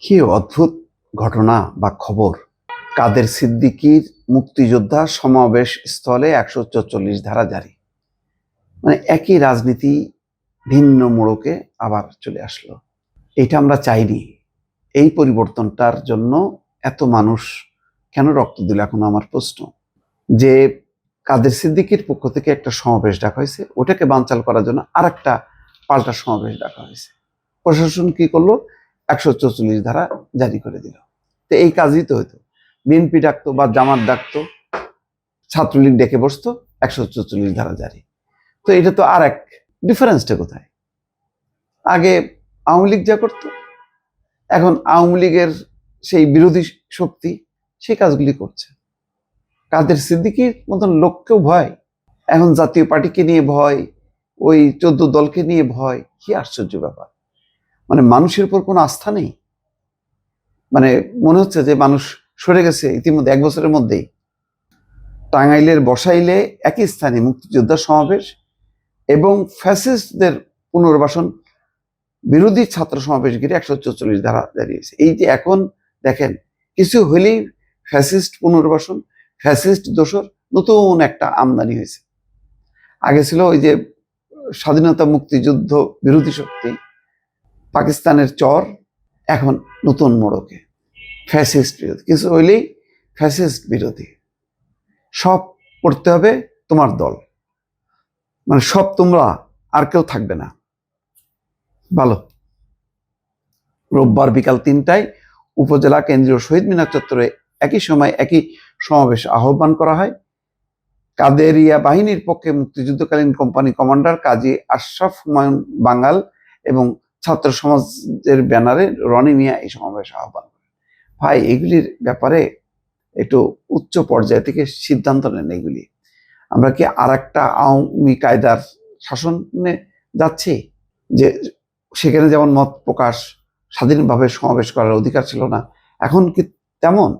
কি অদ্ভুত ঘটনা বা খবর! কাদের সিদ্দিকীর মুক্তিযোদ্ধা সমাবেশ স্থলে ১৪৪ ধারা জারি। মানে একই রাজনীতি ভিন্ন মোড়কে আবার চলে আসলো। এটা আমরা চাইনি। এই পরিবর্তনটার জন্য এত মানুষ কেন রক্ত দিল, এখন আমার প্রশ্ন। যে কাদের সিদ্দিকীর পক্ষ থেকে একটা সমাবেশ ডাকা হয়েছে, ওটাকে বানচাল করার জন্য আরেকটা পাল্টা সমাবেশ ডাকা হয়েছে। প্রশাসন কি করলো? ১৪৪ ধারা জারি করে দিল। তো এই কাজই তো হইতো। বিএনপি ডাকতো বা জামাত ডাকতো, ছাত্রলীগ ডেকে বসতো, ১৪৪ ধারা জারি। তো এটা তো আর এক ডিফারেন্সটা কোথায়? আগে আওয়ামী লীগ যা করতো, এখন আওয়ামী লীগের সেই বিরোধী শক্তি সেই কাজগুলি করছে। কাদের সিদ্দিকীর মতন লোককেও ভয়, এখন জাতীয় পার্টিকে নিয়ে ভয়, ওই ১৪ দলকে নিয়ে ভয়। কি আশ্চর্য ব্যাপার! মানে মানুষের উপর কোনো আস্থা নেই। মানে মনে হচ্ছে যে মানুষ সরে গেছে ইতিমধ্যে ১ বছরের মধ্যেই। টাঙ্গাইলের বসাইলে একই স্থানে মুক্তিযোদ্ধা সমাবেশ এবং ফ্যাসিস্টদের পুনর্বাসন বিরোধী ছাত্র সমাবেশ ঘিরে ১৪৪ ধারা দাঁড়িয়েছে। এই যে এখন দেখেন, কিছু হলেই ফ্যাসিস্ট পুনর্বাসন, ফ্যাসিস্ট দোসর, নতুন একটা আমদানি হয়েছে। আগে ছিল ওই যে স্বাধীনতা মুক্তিযুদ্ধ বিরোধী শক্তি, পাকিস্তানের চর, এখন নতুন মোড়কে ফ্যাসিস্ট বিরোধী। কিছু হইলেই ফ্যাসিস্ট বিরোধী, সব করতে হবে তোমার দল, মানে সব তোমরা, আর কেউ থাকবে না। ভালো। রোববার বিকাল ৩টায় উপজেলা কেন্দ্রীয় শহীদ মিনার চত্বরে একই সময় একই সমাবেশ আহ্বান করা হয়। কাদেরিয়া বাহিনীর পক্ষে মুক্তিযুদ্ধকালীন কোম্পানি কমান্ডার কাজী আশরাফ হুমায়ুন বাঙ্গাল এবং ছাত্র সমাজের ব্যানারে রনি মিয়া এই সমাবেশ আহ্বান করেন। ভাই, এগুলির ব্যাপারে একটু উচ্চ পর্যায় থেকে সিদ্ধান্ত নেন। এগুলি আমরা কি আর একটা আওয়ামী কায়দার শাসনে যাচ্ছি? যে সেখানে যেমন মত প্রকাশ, স্বাধীনভাবে সমাবেশ করার অধিকার ছিল না, এখন কি তেমন?